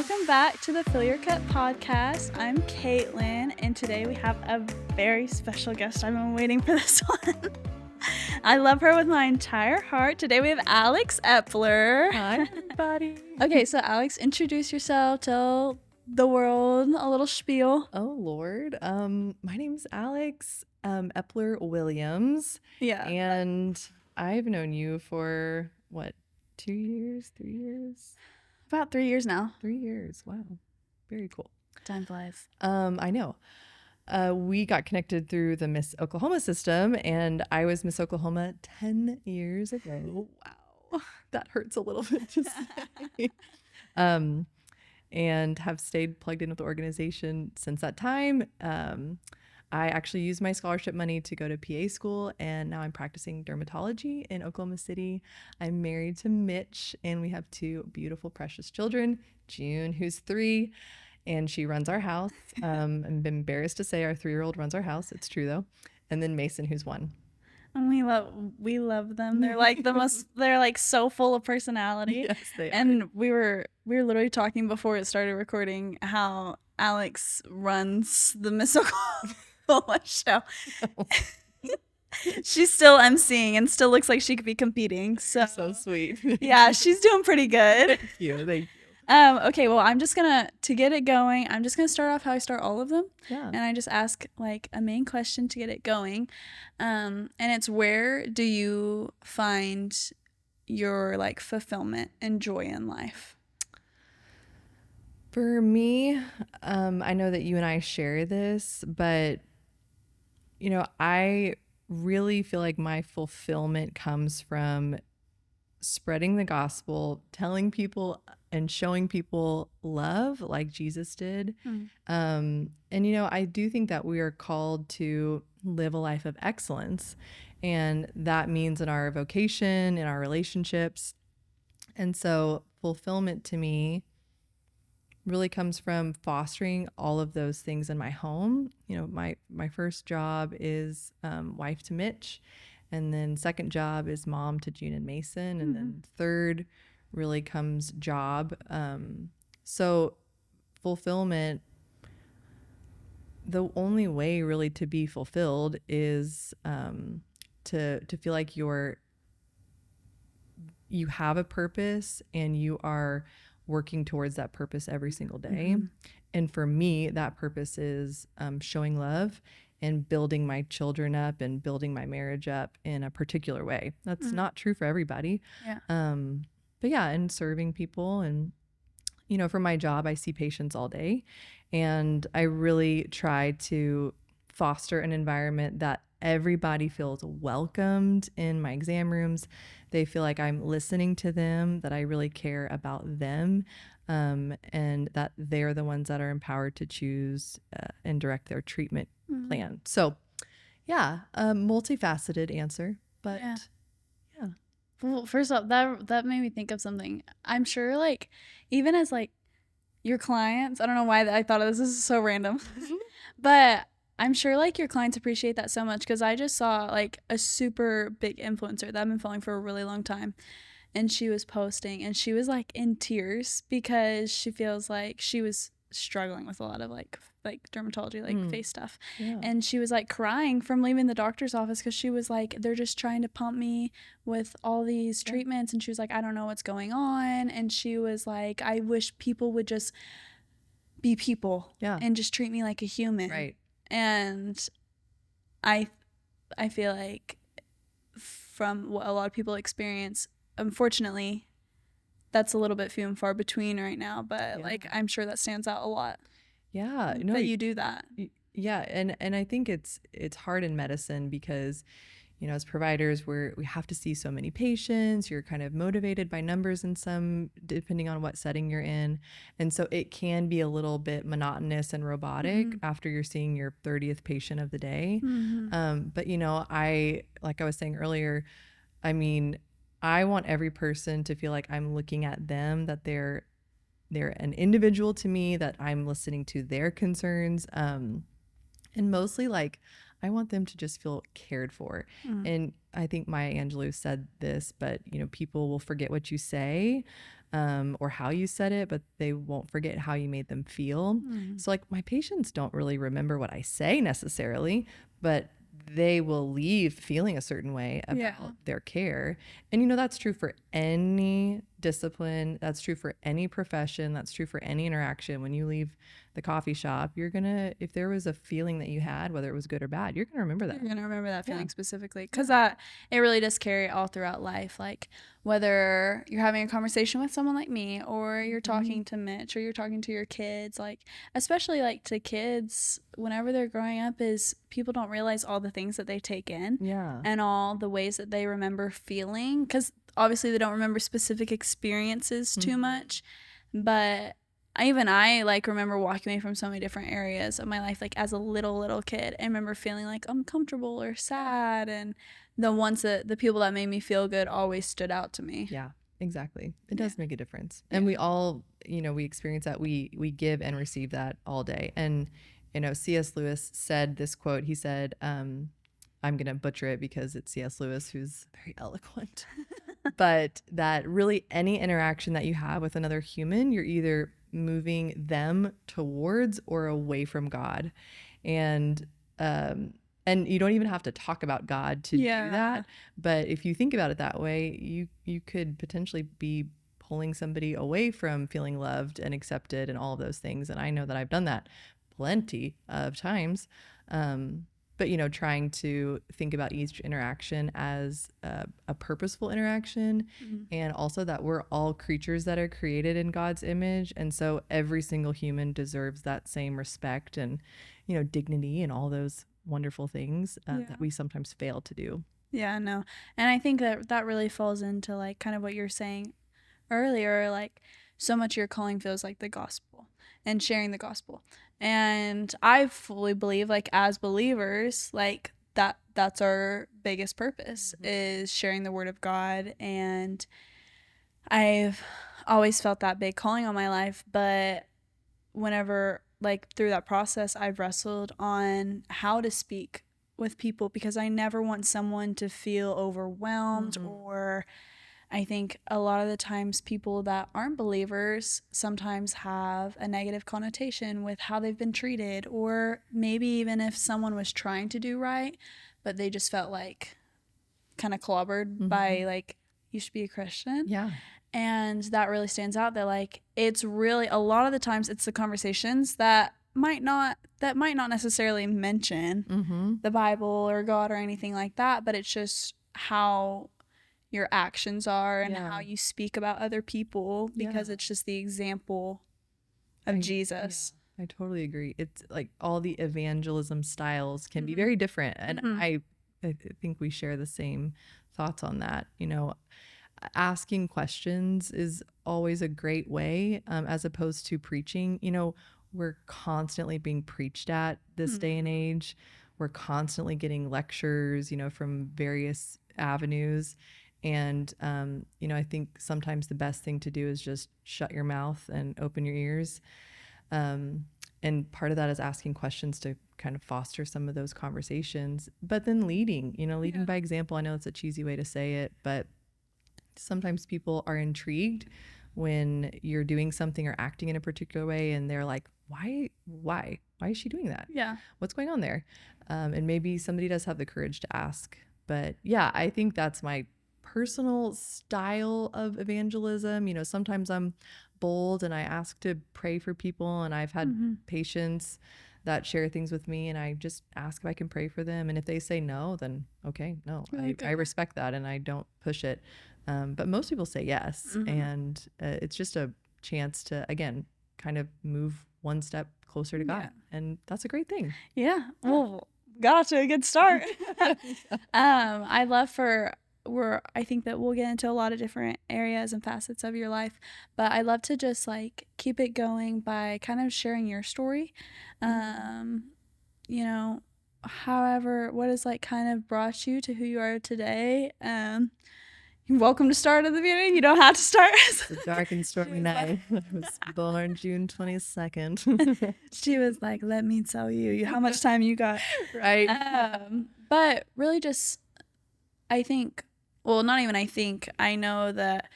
Welcome back to the Fill Your Cup podcast. I'm Caitlin, and today we have a very special guest. I've been waiting for this one. I love her with my entire heart. Today we have Alex Eppler. Hi, everybody. Okay, so Alex, introduce yourself. Tell the world a little spiel. Oh, Lord. My name's Alex Eppler-Williams. Yeah. And I've known you for, 2 years, 3 years? About 3 years now. 3 years. Wow. Very cool. Time flies. I know. We got connected through the Miss Oklahoma system, and I was Miss Oklahoma 10 years ago. Wow. That hurts a little bit to say. And have stayed plugged in with the organization since that time. I actually used my scholarship money to go to PA school, and now I'm practicing dermatology in Oklahoma City. I'm married to Mitch, and we have 2 beautiful, precious children. June, who's 3, and she runs our house. I'm embarrassed to say our 3-year-old runs our house. It's true, though. And then Mason, who's 1. And we love them. They're like they're like so full of personality. Yes, they are. And we were literally talking before it started recording how Alex runs the Miss Oklahoma show. She's still emceeing and still looks like she could be competing. So sweet. Yeah, she's doing pretty good. Thank you. Okay, well, I'm just to get it going, I'm just gonna start off how I start all of them. Yeah. And I just ask like a main question to get it going. And it's, where do you find your like fulfillment and joy in life? For me, I know that you and I share this, but I really feel like my fulfillment comes from spreading the gospel, telling people and showing people love like Jesus did. And I do think that we are called to live a life of excellence, and that means in our vocation, in our relationships. And so fulfillment to me really comes from fostering all of those things in my home. My first job is wife to Mitch, and then second job is mom to June and Mason, and then third really comes job. So fulfillment, the only way really to be fulfilled is to feel like you have a purpose and you are working towards that purpose every single day. And for me, that purpose is showing love and building my children up and building my marriage up in a particular way. That's not true for everybody. Yeah. But yeah, and serving people. And, for my job, I see patients all day, and I really try to foster an environment that everybody feels welcomed in my exam rooms. They feel like I'm listening to them, that I really care about them, and that they're the ones that are empowered to choose and direct their treatment plan. So yeah, a multifaceted answer, but yeah. Well, first off, that made me think of something. I'm sure, like, even as like your clients, I don't know why I thought of this. This is so random, but I'm sure like your clients appreciate that so much, because I just saw like a super big influencer that I've been following for a really long time, and she was posting and she was like in tears because she feels like she was struggling with a lot of like dermatology, like face stuff. Yeah. And she was like crying from leaving the doctor's office because she was like, they're just trying to pump me with all these treatments. And she was like, I don't know what's going on. And she was like, I wish people would just be people and just treat me like a human. Right. And I feel like from what a lot of people experience, unfortunately, that's a little bit few and far between right now, but like I'm sure that stands out a lot. Yeah, that you do that. Yeah, and I think it's hard in medicine because, as providers, we have to see so many patients. You're kind of motivated by numbers in some, depending on what setting you're in, and so it can be a little bit monotonous and robotic after you're seeing your 30th patient of the day. But like I was saying earlier, I mean, I want every person to feel like I'm looking at them, that they're an individual to me, that I'm listening to their concerns. And mostly like I want them to just feel cared for. And I think Maya Angelou said this, but people will forget what you say. or how you said it, but they won't forget how you made them feel. So like my patients don't really remember what I say necessarily, but they will leave feeling a certain way about their care. And, you know, that's true for any discipline. That's true for any profession. That's true for any interaction. When you leave the coffee shop, you're going to, if there was a feeling that you had, whether it was good or bad, you're going to remember that. You're going to remember that feeling specifically, because it really does carry all throughout life. Like whether you're having a conversation with someone like me, or you're talking to Mitch, or you're talking to your kids, like especially like to kids whenever they're growing up, is people don't realize all the things that they take in and all the ways that they remember feeling, because obviously they don't remember specific experiences too much. But I like remember walking away from so many different areas of my life, like as a little kid, and remember feeling like uncomfortable or sad, and the people that made me feel good always stood out to me. Yeah, exactly. It does make a difference. And we all, you know, we experience that. We give and receive that all day. And, you know, C.S. Lewis said this quote. He said, I'm going to butcher it because it's C.S. Lewis, who's very eloquent, but that really any interaction that you have with another human, you're either moving them towards or away from God. And you don't even have to talk about God to do that. But if you think about it that way, you could potentially be pulling somebody away from feeling loved and accepted and all of those things. And I know that I've done that plenty of times. But, you know, trying to think about each interaction as a purposeful interaction, and also that we're all creatures that are created in God's image. And so every single human deserves that same respect and, you know, dignity and all those wonderful things that we sometimes fail to do. Yeah, no. And I think that really falls into like kind of what you're saying earlier, like so much of your calling feels like the gospel and sharing the gospel. And I fully believe, like, as believers, like that's our biggest purpose is sharing the word of God. And I've always felt that big calling on my life, but whenever, like, through that process, I've wrestled on how to speak with people, because I never want someone to feel overwhelmed, or I think a lot of the times people that aren't believers sometimes have a negative connotation with how they've been treated, or maybe even if someone was trying to do right, but they just felt like kind of clobbered by like, you should be a Christian. Yeah. And that really stands out, that like, it's really a lot of the times it's the conversations that might not necessarily mention the Bible or God or anything like that, but it's just how your actions are and how you speak about other people, because it's just the example of Jesus. I totally agree. It's like all the evangelism styles can be very different. And I think we share the same thoughts on that. You know, asking questions is always a great way, as opposed to preaching. You know, we're constantly being preached at this day and age. We're constantly getting lectures, you know, from various avenues. And, you know, I think sometimes the best thing to do is just shut your mouth and open your ears. And part of that is asking questions to kind of foster some of those conversations, but then leading by example. I know it's a cheesy way to say it, but sometimes people are intrigued when you're doing something or acting in a particular way, and they're like, why is she doing that? Yeah. What's going on there? And maybe somebody does have the courage to ask. But yeah, I think that's my personal style of evangelism. You know, sometimes I'm bold and I ask to pray for people, and I've had patients that share things with me, and I just ask if I can pray for them. And if they say no, then okay, no, I respect that and I don't push it. But most people say yes. And it's just a chance to, again, kind of move one step closer to God. And that's a great thing. Yeah. Well, got off to a good start. I think that we'll get into a lot of different areas and facets of your life, but I love to just like keep it going by kind of sharing your story. You know, however, what has like kind of brought you to who you are today. You're welcome to start at the beginning. You don't have to start. It's a dark and stormy night. I was born June 22nd. She was like, let me tell you how much time you got. Right. But really just, I know that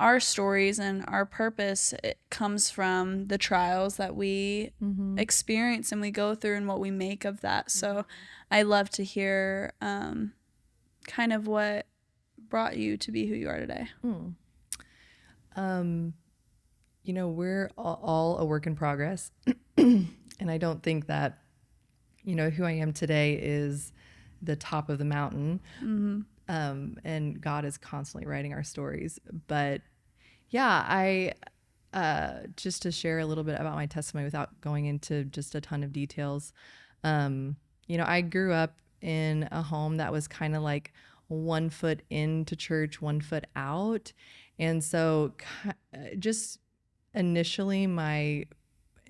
our stories and our purpose, it comes from the trials that we experience and we go through and what we make of that. So I love to hear kind of what brought you to be who you are today. You know, we're all a work in progress. And I don't think that, you know, who I am today is the top of the mountain. And God is constantly writing our stories. But yeah, I just to share a little bit about my testimony without going into just a ton of details. You know, I grew up in a home that was kind of like 1 foot into church, 1 foot out. And so just initially my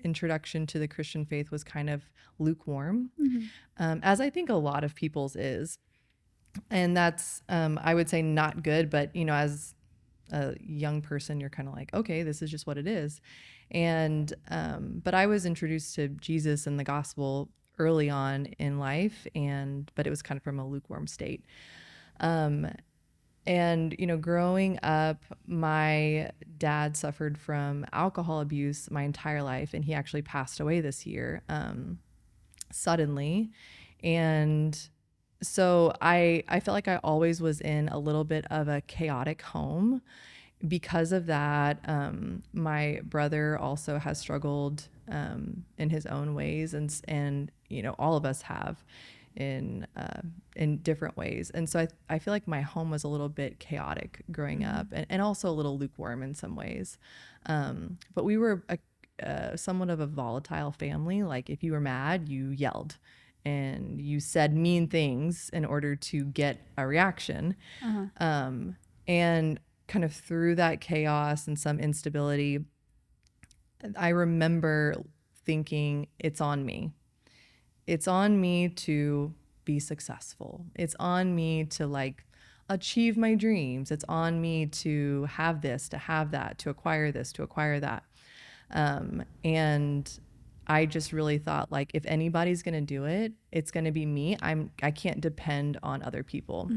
introduction to the Christian faith was kind of lukewarm, as I think a lot of people's is. And that's, I would say, not good. But, you know, as a young person, you're kind of like, okay, this is just what it is. And but I was introduced to Jesus and the gospel early on in life, but it was kind of from a lukewarm state. And, you know, growing up, my dad suffered from alcohol abuse my entire life, and he actually passed away this year, suddenly. And so I felt like I always was in a little bit of a chaotic home. Because of that, my brother also has struggled in his own ways, and you know, all of us have in different ways. And so I feel like my home was a little bit chaotic growing up, and also a little lukewarm in some ways. But we were somewhat of a volatile family. Like if you were mad, you yelled and you said mean things in order to get a reaction. And kind of through that chaos and some instability, I remember thinking, it's on me. It's on me to be successful. It's on me to like achieve my dreams. It's on me to have this, to have that, to acquire this, to acquire that. And I just really thought, like, if anybody's going to do it, it's going to be me. I can't depend on other people.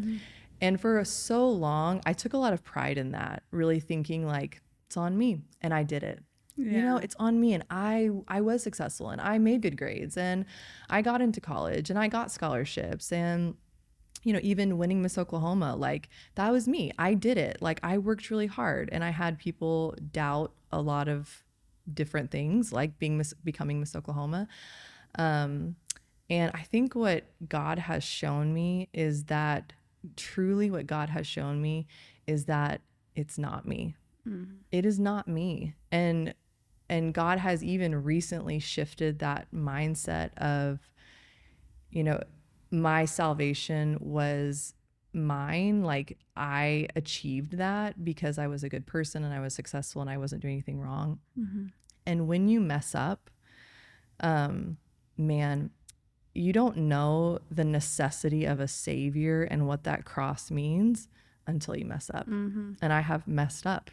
And for so long, I took a lot of pride in that, really thinking like, it's on me and I did it. You know, it's on me, and I was successful, and I made good grades, and I got into college, and I got scholarships, and, you know, even winning Miss Oklahoma, like that was me. I did it. Like I worked really hard, and I had people doubt a lot of different things, like becoming Miss Oklahoma. And I think what God has shown me is that truly what God has shown me is that it's not me. It is not me. And God has even recently shifted that mindset of, you know, my salvation was mine. Like I achieved that because I was a good person and I was successful and I wasn't doing anything wrong. And when you mess up, man, you don't know the necessity of a savior and what that cross means until you mess up. And I have messed up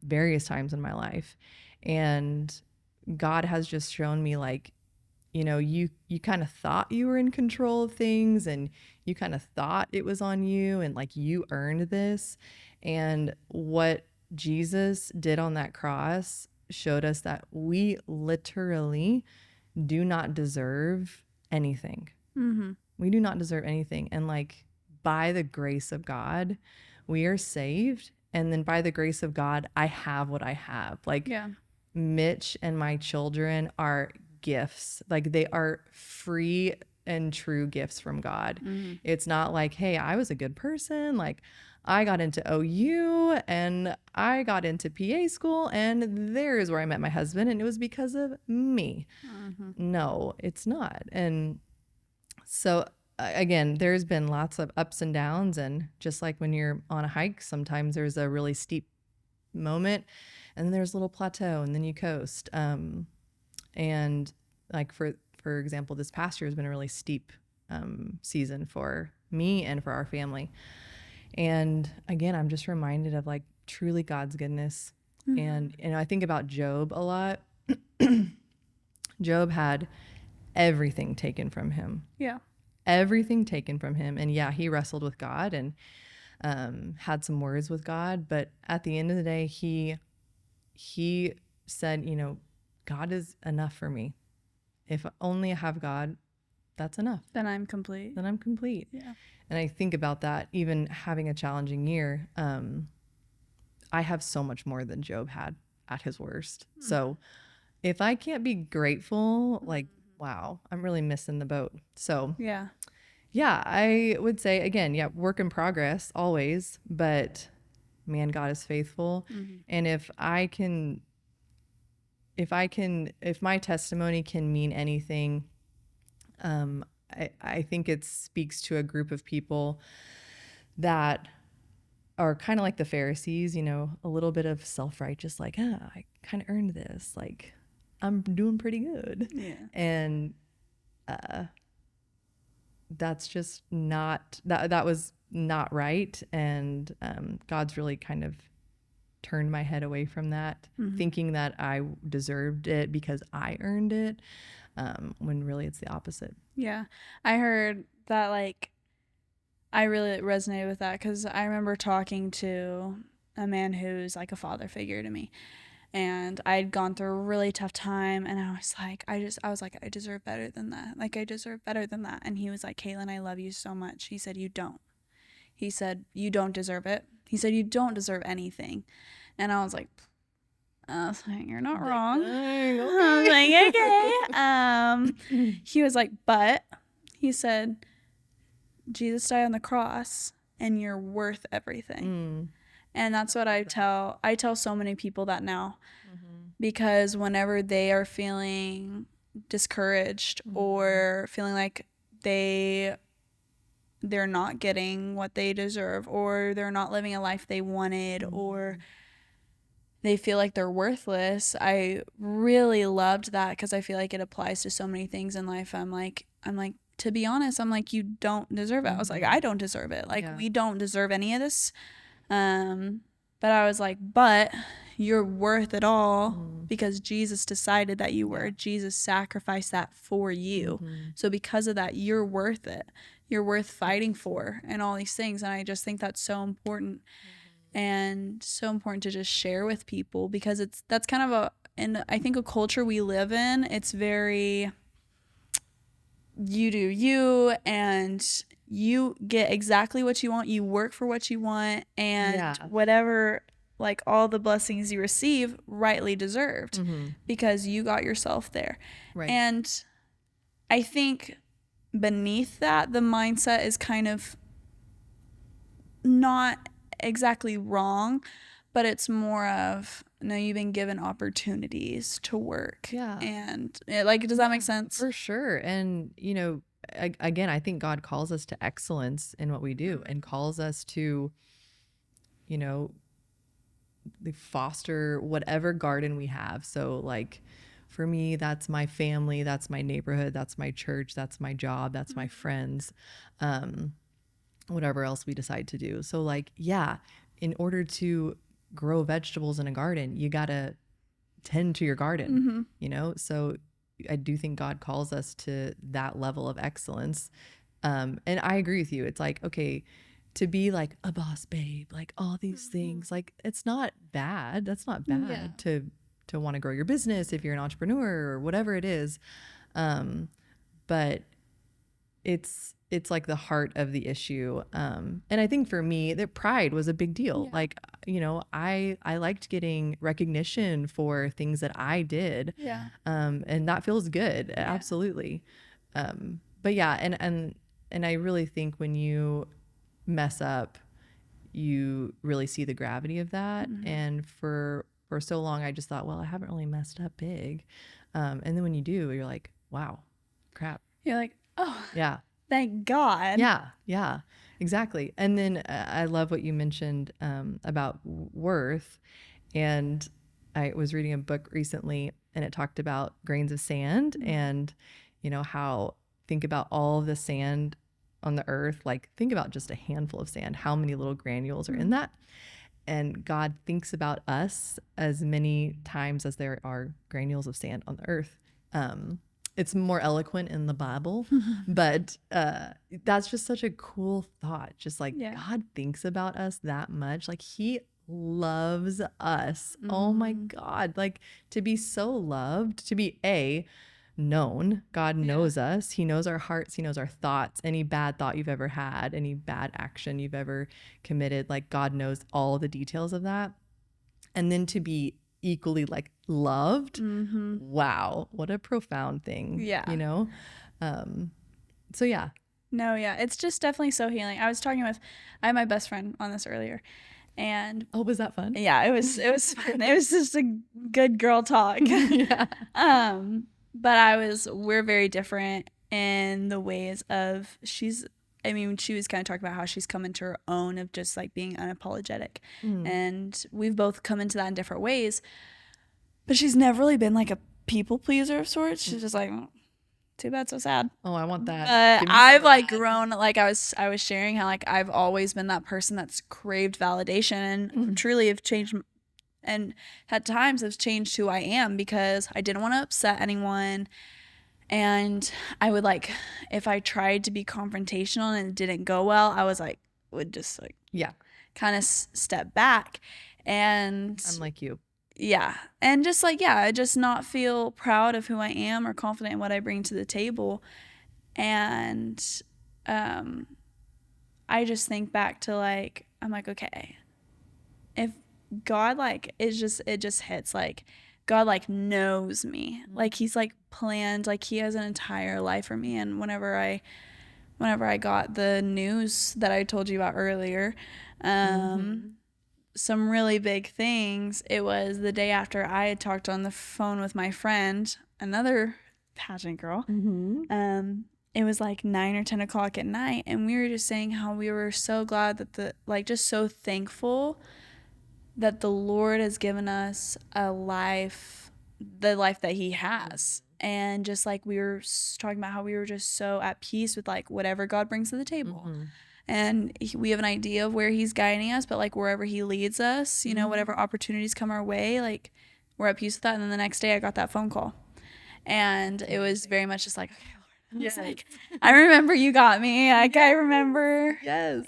various times in my life, and God has just shown me, like, you know, you kind of thought you were in control of things, and you kind of thought it was on you, and like you earned this. And what Jesus did on that cross showed us that we literally do not deserve anything. We do not deserve anything. And like by the grace of God, we are saved. And then by the grace of God, I have what I have. Like Mitch and my children are gifts. Like they are free and true gifts from God. It's not like, hey, I was a good person. Like I got into OU and I got into PA school, and there is where I met my husband, and it was because of me. No, it's not. And so again, there's been lots of ups and downs, and just like when you're on a hike, sometimes there's a really steep moment, and then there's a little plateau, and then you coast. And like for example, this past year has been a really steep season for me and for our family. And again, I'm just reminded of like truly God's goodness. And I think about Job a lot. Job had everything taken from him. Everything taken from him. And yeah, he wrestled with God, and had some words with God, but at the end of the day, he said, God is enough for me. If only I have God, that's enough. Then I'm complete. Yeah. And I think about that, even having a challenging year. I have so much more than Job had at his worst. So if I can't be grateful, like, wow, I'm really missing the boat. So yeah, I would say again, work in progress always, but man, God is faithful. And if my testimony can mean anything, I think it speaks to a group of people that are kind of like the Pharisees, a little bit of self-righteous, like, I kind of earned this, like I'm doing pretty good. Yeah. And that's just not, that was not right. And God's really kind of turned my head away from that, thinking that I deserved it because I earned it, when really it's the opposite. Yeah. I heard that, like, I really resonated with that because I remember talking to a man who's like a father figure to me. And I'd gone through a really tough time, and I was like, I deserve better than that. Like, I deserve better than that. And he was like, Caitlin, I love you so much. He said, you don't. He said, you don't deserve it. He said, you don't deserve anything. And I was like, you're not wrong. Okay. I was like, okay. He was like, but he said, Jesus died on the cross, and you're worth everything. And that's what I tell so many people that now, because whenever they are feeling discouraged or feeling like they're not getting what they deserve, or they're not living a life they wanted, or they feel like they're worthless, I really loved that because I feel like it applies to so many things in life. I'm like, to be honest, I'm like, you don't deserve it. I was like, I don't deserve it. Like, we don't deserve any of this. But I was like, but you're worth it all because Jesus decided that you were. Jesus sacrificed that for you. So because of that, you're worth it. You're worth fighting for and all these things. And I just think that's so important, and so important to just share with people, because that's kind of I think a culture we live in, it's very, you do you, and you get exactly what you want, you work for what you want, and whatever, like, all the blessings you receive, rightly deserved, because you got yourself there. Right. And I think beneath that, the mindset is kind of not exactly wrong, but it's more of, no, you've been given opportunities to work. Yeah. And like, does that make sense? For sure. And, again, I think God calls us to excellence in what we do, and calls us to, foster whatever garden we have. So, like, for me, that's my family, that's my neighborhood, that's my church, that's my job, that's my friends, whatever else we decide to do. So, like, in order to grow vegetables in a garden, you got to tend to your garden, So I do think God calls us to that level of excellence. And I agree with you. It's like, okay, to be like a boss babe, like all these things, like, it's not bad. That's not bad to want to grow your business if you're an entrepreneur or whatever it is. But it's like the heart of the issue. And I think for me, that pride was a big deal. Yeah. Like, I liked getting recognition for things that I did. Yeah. And that feels good. Yeah. Absolutely. But yeah, and I really think when you mess up, you really see the gravity of that. And for so long, I just thought, well, I haven't really messed up big. And then when you do, you're like, wow, crap. You're like, oh, yeah. Thank God. Yeah, exactly. And then I love what you mentioned about worth. And I was reading a book recently, and it talked about grains of sand, and how, think about all of the sand on the earth. Like, think about just a handful of sand, how many little granules are in that. And God thinks about us as many times as there are granules of sand on the earth. it's more eloquent in the Bible, but that's just such a cool thought. Just like God thinks about us that much. Like he loves us. Oh my God. Like to be so loved, to be known. God knows us. He knows our hearts. He knows our thoughts. Any bad thought you've ever had, any bad action you've ever committed, like God knows all the details of that. And then to be equally like loved. Wow, what a profound thing. You know? So yeah. No, yeah. It's just definitely so healing. I had my best friend on this earlier. And was that fun? Yeah, it was fun. It was just a good girl talk. But we're very different in the ways of she was kind of talking about how she's come into her own of just like being unapologetic. And we've both come into that in different ways. But she's never really been like a people pleaser of sorts. She's just like, too bad, so sad. Oh, I want that. I've like grown, like I was sharing how like I've always been that person that's craved validation and truly have changed and at times have changed who I am because I didn't want to upset anyone. And I would like, if I tried to be confrontational and it didn't go well, I was like, would just like, kind of step back. And I'm like you. Yeah. And just like, I just not feel proud of who I am or confident in what I bring to the table. And I just think back to like, I'm like, okay, if God like, it just hits like, God like knows me. Like he's like planned, like he has an entire life for me. And whenever I got the news that I told you about earlier, some really big things, it was the day after I had talked on the phone with my friend, another pageant girl. It was like 9 or 10 o'clock at night, and we were just saying how we were so glad that just so thankful that the Lord has given us the life that he has. And just like we were talking about how we were just so at peace with like whatever God brings to the table. And we have an idea of where he's guiding us, but like wherever he leads us, you know, whatever opportunities come our way, like we're at peace with that. And then the next day I got that phone call, and it was very much just like, okay, like, I remember you got me. Like I remember. Yes.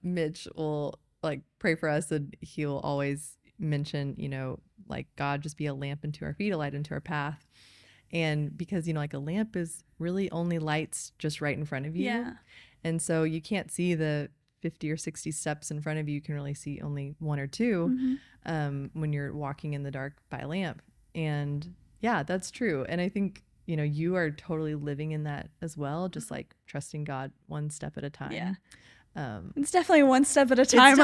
Mitch will like pray for us, and he'll always mention, you know, like God just be a lamp into our feet, a light into our path. And because, you know, like a lamp is really only lights just right in front of you. Yeah. And so you can't see the 50 or 60 steps in front of you. You can really see only 1 or 2 when you're walking in the dark by a lamp. And yeah, that's true. And I think, you know, you are totally living in that as well, just like trusting God one step at a time. Yeah. It's definitely one step at a time,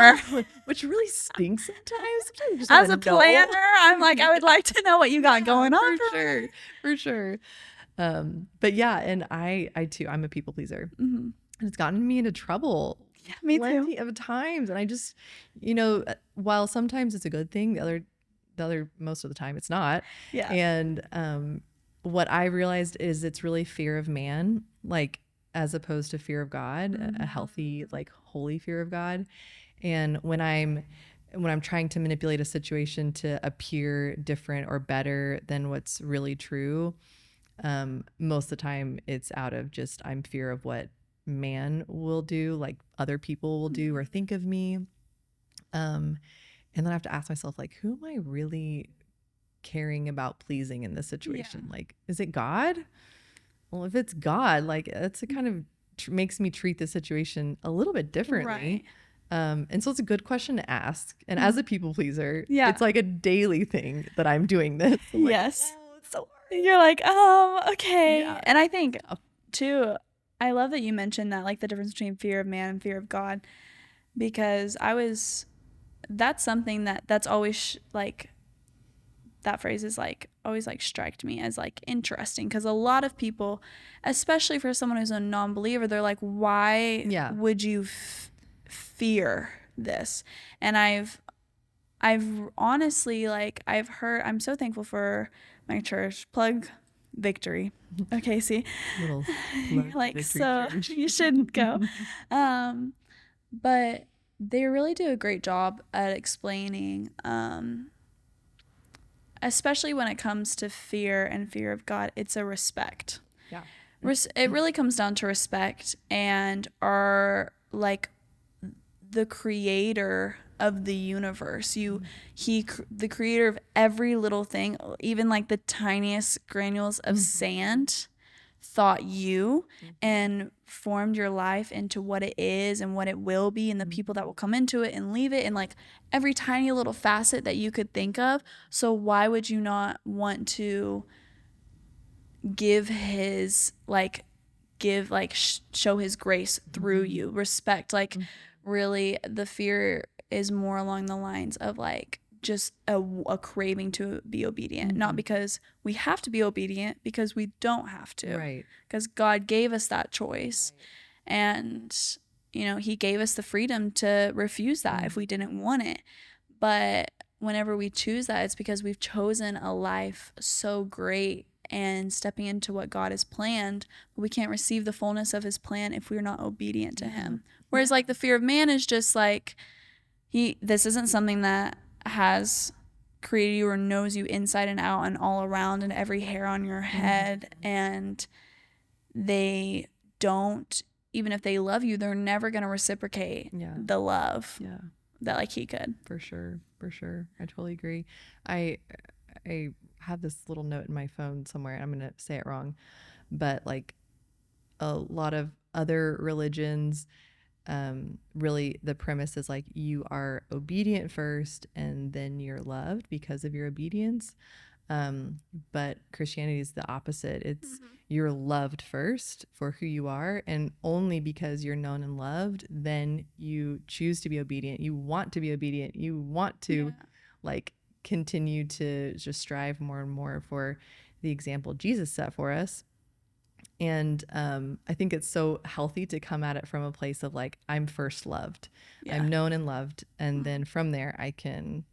which really stinks sometimes. As a planner, I'm like, I would like to know what you got going on. For sure. But yeah, and I too, I'm a people pleaser. And it's gotten me into trouble plenty of times. And I just, you know, while sometimes it's a good thing, the other most of the time it's not. Yeah. And what I realized is it's really fear of man, like as opposed to fear of God, a healthy, like holy fear of God. And when I'm trying to manipulate a situation to appear different or better than what's really true, most of the time it's out of just I'm fear of what man will do, like other people will do or think of me. And then I have to ask myself, like, who am I really caring about pleasing in this situation? Like, is it God? Well, if it's God, like that's a kind of makes me treat the situation a little bit differently. And so it's a good question to ask. And as a people pleaser, it's like a daily thing that I'm doing this. I'm like, yes. Oh, it's so hard. You're like, okay. Yeah. And I think too, I love that you mentioned that, like the difference between fear of man and fear of God, because that's something that's always like, that phrase is like always like striked me as like interesting, because a lot of people, especially for someone who's a non-believer, they're like, why would you fear this? And I've honestly, like, I've heard, I'm so thankful for my church, plug Victory. Okay, see, like, so church. You should go. But they really do a great job at explaining especially when it comes to fear and fear of God, it's a respect. Yeah. It really comes down to respect, and our, like, the creator of the universe. The creator of every little thing, even like the tiniest granules of sand, thought you and formed your life into what it is and what it will be, and the people that will come into it and leave it, and like every tiny little facet that you could think of. So why would you not want to give his, like, show his grace through you? Respect, like, really the fear is more along the lines of like just a craving to be obedient, not because we have to be obedient, because we don't have to, Right? Because God gave us that choice, and he gave us the freedom to refuse that if we didn't want it. But whenever we choose that, it's because we've chosen a life so great and stepping into what God has planned. But we can't receive the fullness of his plan if we're not obedient to him. Whereas like the fear of man is just like, this isn't something that has created you or knows you inside and out and all around and every hair on your head. And they don't, even if they love you, they're never going to reciprocate the love that like he could. For sure. I totally agree. I have this little note in my phone somewhere, and I'm going to say it wrong, but like a lot of other religions, really the premise is like you are obedient first and then you're loved because of your obedience. But Christianity is the opposite. It's you're loved first for who you are, and only because you're known and loved, then you choose to be obedient. You want to be obedient. You want to like continue to just strive more and more for the example Jesus set for us. And I think it's so healthy to come at it from a place of like, I'm first loved. I'm known and loved. And then from there, I can,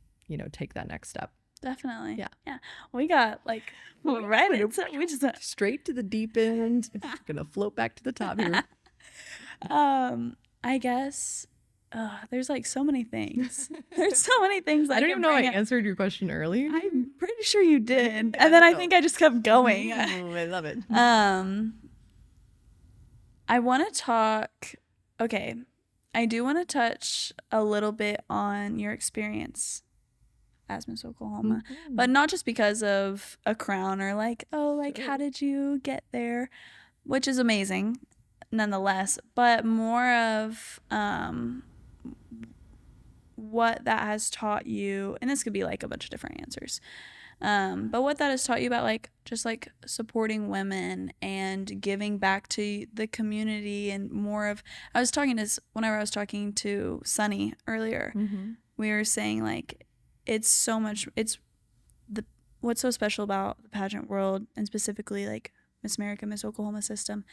take that next step. Definitely. Yeah. We got like right into we just straight to the deep end. Gonna float back to the top here. I guess there's like so many things. There's so many things. I don't even know I answered your question earlier. I'm pretty sure you did. And then I think I just kept going. I love it. I want to talk. Okay. I do want to touch a little bit on your experience as Miss Oklahoma, but not just because of a crown or like, how did you get there, which is amazing nonetheless, but more of what that has taught you. And this could be like a bunch of different answers. But what that has taught you about like just like supporting women and giving back to the community, and more of, whenever I was talking to Sunny earlier, we were saying like, what's so special about the pageant world, and specifically like Miss America, Miss Oklahoma system,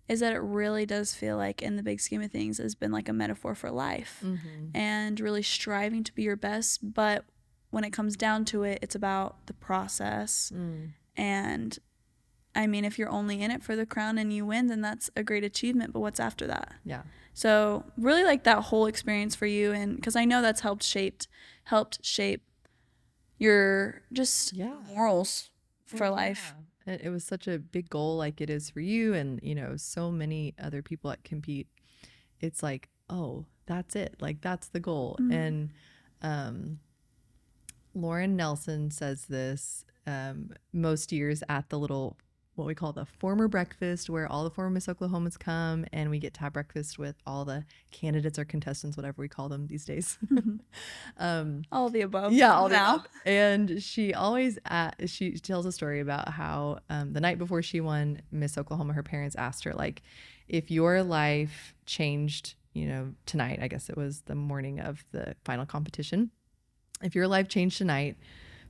is that it really does feel like, in the big scheme of things, has been like a metaphor for life, and really striving to be your best. But when it comes down to it, it's about the process. And I mean, if you're only in it for the crown and you win, then that's a great achievement. But what's after that? Yeah. So really like that whole experience for you, and because I know that's helped shape your just morals for life. It was such a big goal, like it is for you, and so many other people that compete. It's like, oh, that's it, like that's the goal. And Lauren Nelson says this most years at the little, what we call the former breakfast, where all the former Miss Oklahomas come and we get to have breakfast with all the candidates or contestants, whatever we call them these days. All of the above. Yeah, all the above. And she always she tells a story about how the night before she won Miss Oklahoma, her parents asked her, like, if your life changed, tonight, I guess it was the morning of the final competition, if your life changed tonight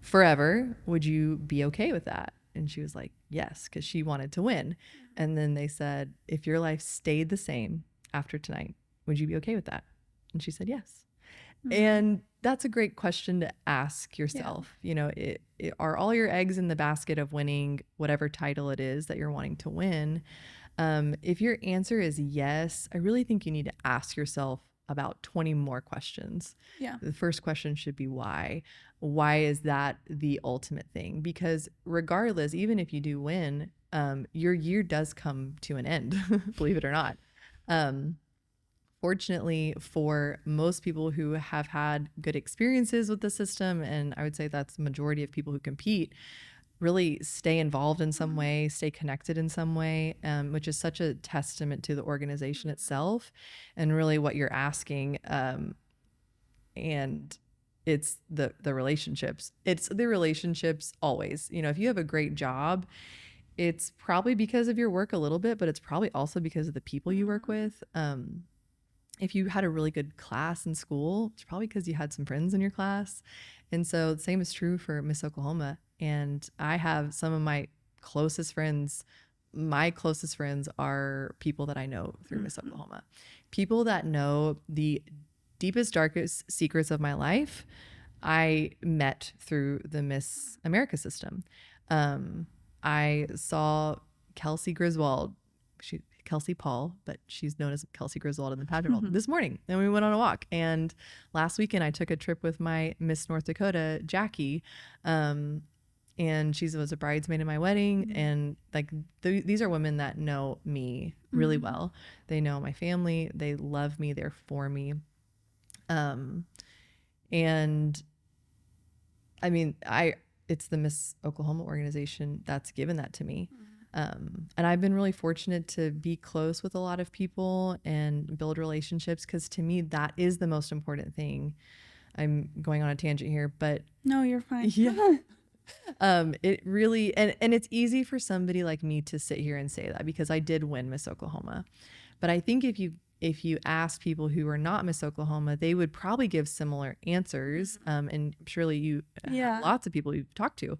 forever, would you be okay with that? And she was like, yes, because she wanted to win. And then they said, if your life stayed the same after tonight, would you be okay with that? And she said, yes. And that's a great question to ask yourself. Are all your eggs in the basket of winning whatever title it is that you're wanting to win? If your answer is yes, I really think you need to ask yourself about 20 more questions. Yeah. The first question should be why. Why is that the ultimate thing? Because regardless, even if you do win, your year does come to an end, believe it or not. Fortunately for most people who have had good experiences with the system, and I would say that's the majority of people who compete, really stay involved in some way, stay connected in some way, which is such a testament to the organization itself and really what you're asking. And it's the relationships. It's the relationships always. You know, if you have a great job, it's probably because of your work a little bit, but it's probably also because of the people you work with. If you had a really good class in school, it's probably because you had some friends in your class. And so the same is true for Miss Oklahoma. And I have some of my closest friends. My closest friends are people that I know through Miss Oklahoma. People that know the deepest, darkest secrets of my life, I met through the Miss America system. I saw Kelsey Griswold. Kelsey Paul, but she's known as Kelsey Griswold in the pageant world, this morning. And we went on a walk. And last weekend I took a trip with my Miss North Dakota, Jackie. And she was a bridesmaid in my wedding. And like these are women that know me really well. They know my family. They love me. They're for me. And I mean, it's the Miss Oklahoma organization that's given that to me. And I've been really fortunate to be close with a lot of people and build relationships, because to me, that is the most important thing. I'm going on a tangent here, but no, you're fine. Yeah. It really, and it's easy for somebody like me to sit here and say that because I did win Miss Oklahoma. But I think if you ask people who are not Miss Oklahoma, they would probably give similar answers. And surely you have lots of people you've talked to.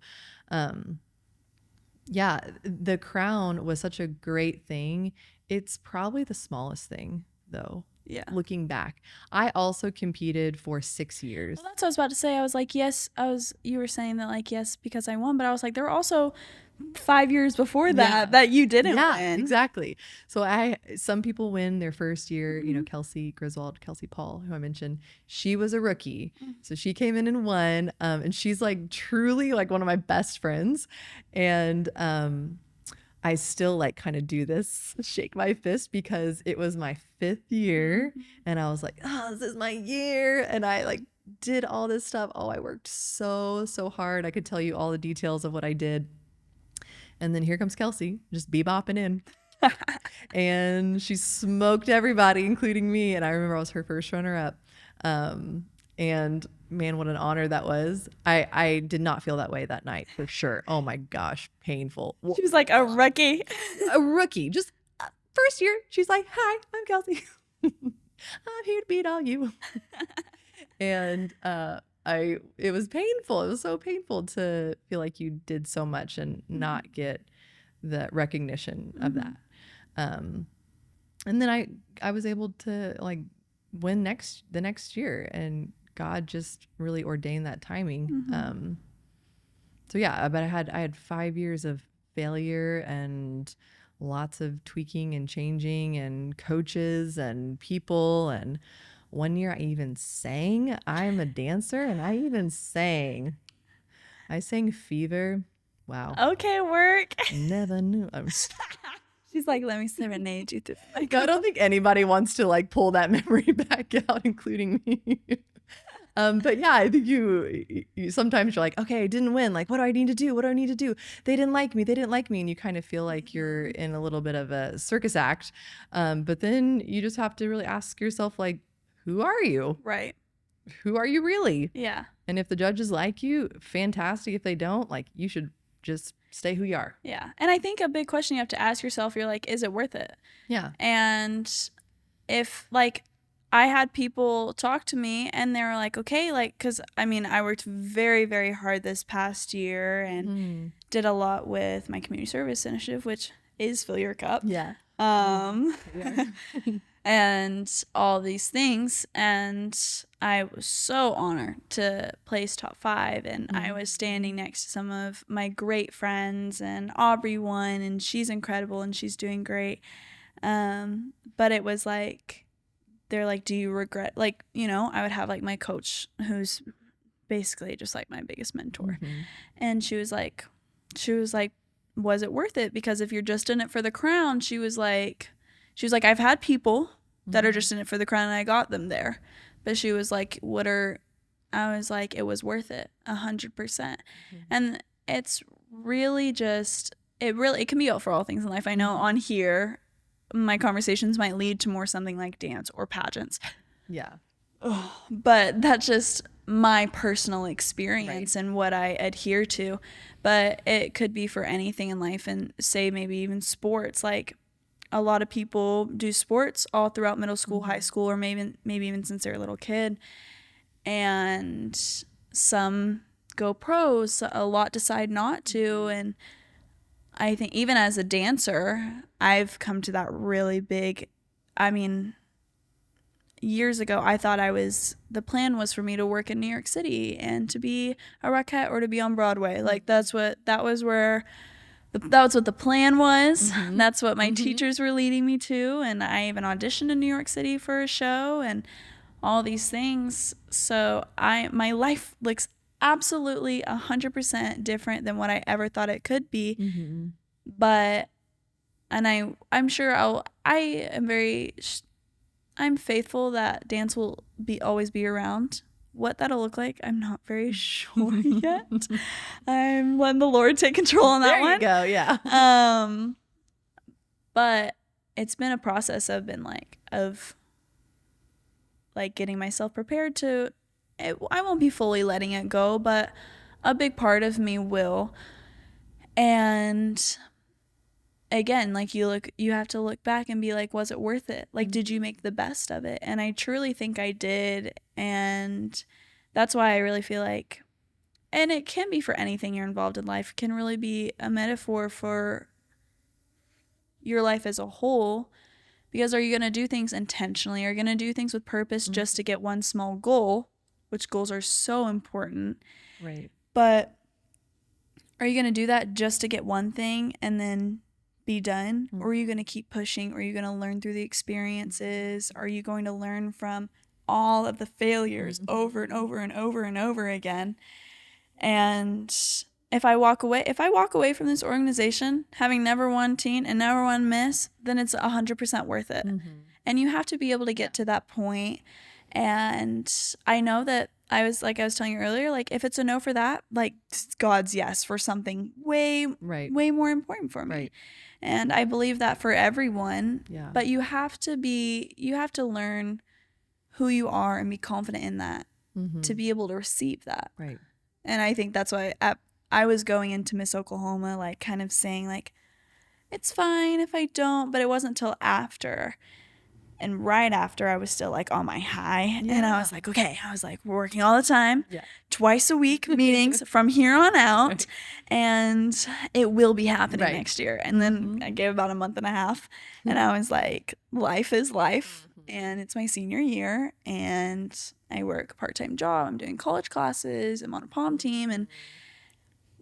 Yeah, the crown was such a great thing. It's probably the smallest thing, though. Yeah. Looking back, I also competed for 6 years. Well, that's what I was about to say. I was like, yes, you were saying that, like, yes, because I won, but I was like, there were also 5 years before that you didn't win. Exactly. So some people win their first year. You know, Kelsey Griswold, Kelsey Paul, who I mentioned, she was a rookie. So she came in and won. And she's like truly like one of my best friends. And I still like kind of do this, shake my fist, because it was my 5th year and I was like, oh, this is my year. And I like did all this stuff. Oh, I worked so hard. I could tell you all the details of what I did. And then here comes Kelsey, just bebopping in. And she smoked everybody, including me. And I remember I was her first runner up. And man, what an honor that was. I did not feel that way that night, for sure. Oh my gosh, painful. She was like a rookie. A rookie, just first year. She's like, hi, I'm Kelsey. I'm here to beat all you. And it was painful. It was so painful to feel like you did so much and not get the recognition of that. And then I was able to like win the next year, and God just really ordained that timing. So yeah, but I had 5 years of failure and lots of tweaking and changing and coaches and people. And one year I even sang. I'm a dancer, and I even sang. I sang Fever. Wow. Okay, work. Never knew. She's like, let me serenade you through. I don't think anybody wants to like pull that memory back out, including me. But yeah, I think you sometimes you're like, okay, I didn't win. Like, what do I need to do? What do I need to do? They didn't like me. And you kind of feel like you're in a little bit of a circus act. But then you just have to really ask yourself, like, who are you? Right. Who are you really? Yeah. And if the judges like you, fantastic. If they don't, like, you should just stay who you are. Yeah. And I think a big question you have to ask yourself, you're like, is it worth it? Yeah. And if like, I had people talk to me and they were like, okay, like, because I mean, I worked very, very hard this past year and did a lot with my community service initiative, which is Fill Your Cup. Yeah. And all these things. And I was so honored to place top 5. And I was standing next to some of my great friends, and Aubrey won, and she's incredible and she's doing great. But it was like, they're like, do you regret, like, you know, I would have like my coach who's basically just like my biggest mentor. And she was like, was it worth it? Because if you're just in it for the crown, she was like, I've had people that are just in it for the crown and I got them there. But she was like, I was like, it was worth it 100%. And it's really just, it can be out for all things in life. I know on here, my conversations might lead to more something like dance or pageants. Yeah. But that's just my personal experience and what I adhere to. But it could be for anything in life, and say maybe even sports. Like a lot of people do sports all throughout middle school, high school, or maybe even since they're a little kid. And some go pros, a lot decide not to. And I think even as a dancer, I've come to that really big, I mean, years ago, I thought the plan was for me to work in New York City and to be a Rockette or to be on Broadway. Like that was what the plan was. That's what my teachers were leading me to. And I even auditioned in New York City for a show and all these things. So my life looks absolutely 100% different than what I ever thought it could be. But, and I'm sure I'm faithful that dance will always be around. What that'll look like, I'm not very sure yet. I'm letting the Lord take control on that one. There you go, yeah. But it's been a process of getting myself prepared to, I won't be fully letting it go, but a big part of me will. And again, like you have to look back and be like, was it worth it? Like, did you make the best of it? And I truly think I did. And that's why I really feel like, and it can be for anything you're involved in life, it can really be a metaphor for your life as a whole. Because are you going to do things intentionally? Are you going to do things with purpose just to get one small goal, which goals are so important. Right. But are you going to do that just to get one thing and then be done? Or are you going to keep pushing? Or are you going to learn through the experiences? Are you going to learn from all of the failures over and over and over and over again? And if I walk away from this organization having never won teen and never won Miss, then it's 100% worth it. And you have to be able to get to that point. And I know that I was telling you earlier, like if it's a no for that, like God's yes for something way more important for me. And I believe that for everyone. Yeah. But you have to learn who you are and be confident in that to be able to receive that. Right. And I think that's why I was going into Miss Oklahoma, like kind of saying like, it's fine if I don't, but it wasn't until after. And right after, I was still like on my high. Yeah. And I was like, okay, we're working all the time, twice a week meetings from here on out. And it will be happening next year. And then I gave about a month and a half and I was like, life is life. And it's my senior year and I work a part-time job. I'm doing college classes. I'm on a pom team. And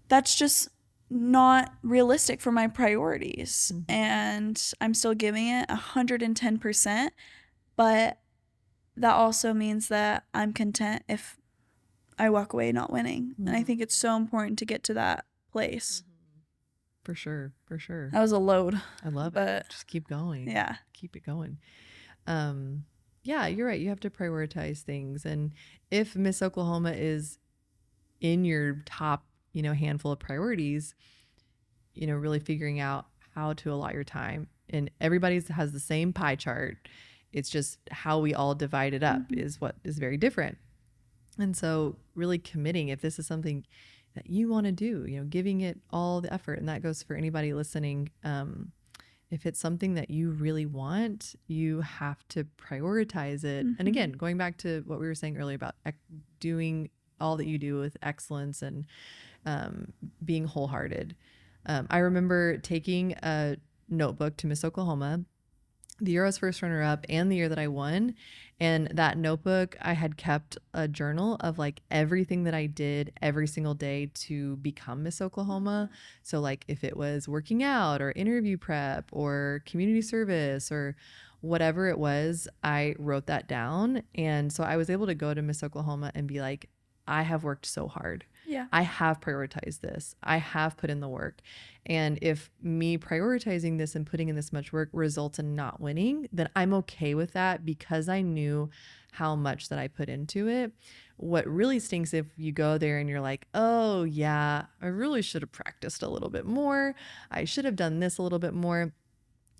that's just not realistic for my priorities. And I'm still giving it 110%, but that also means that I'm content if I walk away not winning. And I think it's so important to get to that place. For sure. That was a load. I love it. Just keep going. Yeah. Keep it going. Yeah, you're right. You have to prioritize things. And if Miss Oklahoma is in your top, handful of priorities, really figuring out how to allot your time. And everybody has the same pie chart. It's just how we all divide it up is what is very different. And so really committing, if this is something that you want to do, giving it all the effort. And that goes for anybody listening. If it's something that you really want, you have to prioritize it. And again, going back to what we were saying earlier about doing all that you do with excellence and being wholehearted. I remember taking a notebook to Miss Oklahoma, the year I was first runner up and the year that I won. And that notebook, I had kept a journal of like everything that I did every single day to become Miss Oklahoma. So like if it was working out or interview prep or community service or whatever it was, I wrote that down. And so I was able to go to Miss Oklahoma and be like, I have worked so hard. Yeah. I have prioritized this. I have put in the work. And if me prioritizing this and putting in this much work results in not winning, then I'm okay with that because I knew how much that I put into it. What really stinks if you go there and you're like, oh yeah, I really should have practiced a little bit more. I should have done this a little bit more.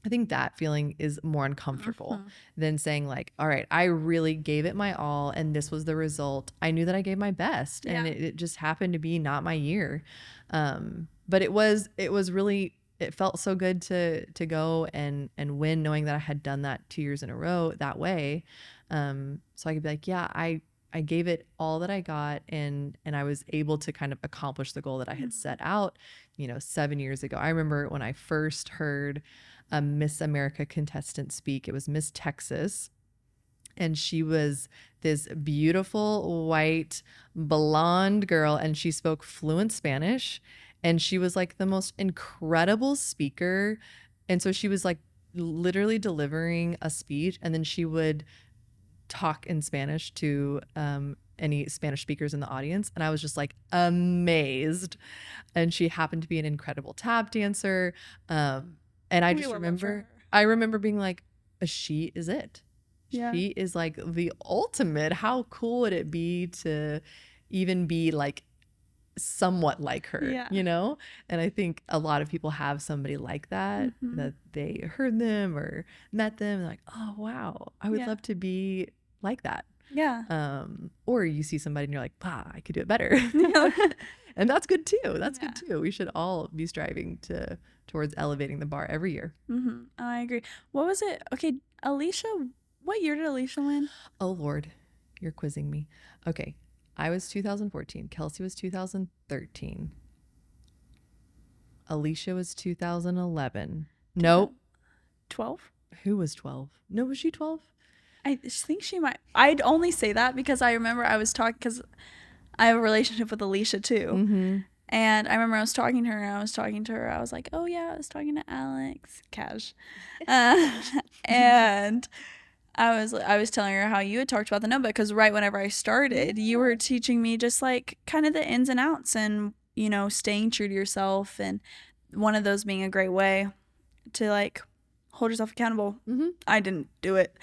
I think that feeling is more uncomfortable than saying like, all right, I really gave it my all and this was the result. I knew that I gave my best and it just happened to be not my year. But it was really, it felt so good to go and win, knowing that I had done that 2 years in a row that way. So I could be like, yeah, I gave it all that I got and I was able to kind of accomplish the goal that I had set out, 7 years ago. I remember when I first heard a Miss America contestant speak, it was Miss Texas. And she was this beautiful white blonde girl and she spoke fluent Spanish and she was like the most incredible speaker. And so she was like literally delivering a speech and then she would talk in Spanish to any Spanish speakers in the audience. And I was just like amazed. And she happened to be an incredible tap dancer. And I just remember being like, she is it. Yeah. She is like the ultimate. How cool would it be to even be like somewhat like her, And I think a lot of people have somebody like that, that they heard them or met them. And like, oh, wow, I would love to be like that. Yeah. Or you see somebody and you're like, I could do it better. And that's good too. That's good too. We should all be striving towards elevating the bar every year. Oh, I agree. What was it? Okay, Alicia, what year did Alicia win? Oh, Lord, you're quizzing me. Okay, I was 2014. Kelsey was 2013. Alicia was 2011. Nope. 12? Who was 12? No, was she 12? I think she might. I'd only say that because I remember I was talking, because I have a relationship with Alicia too. And I remember I was talking to her I was like, oh yeah, I was talking to Alex Cash. And I was telling her how you had talked about the notebook, because right whenever I started, you were teaching me just like kind of the ins and outs and, staying true to yourself. And one of those being a great way to like hold yourself accountable. I didn't do it.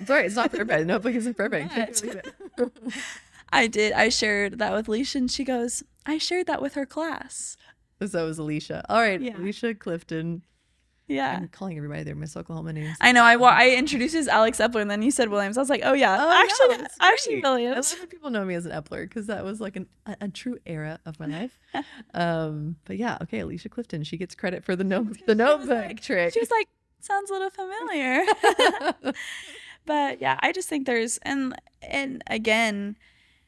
Sorry, it's not perfect. Notebook isn't perfect. I did. I shared that with Alicia, and she goes, I shared that with her class. So it was Alicia. All right, Alicia Clifton. Yeah. I'm calling everybody their Miss Oklahoma names. I know. I introduced you as Alex Eppler, and then you said Williams. I was like, oh yeah, actually Williams. A lot of people know me as an Eppler because that was like a true era of my life. But yeah, okay, Alicia Clifton. She gets credit for the notebook trick. She was like, sounds a little familiar. But yeah, I just think there's and again,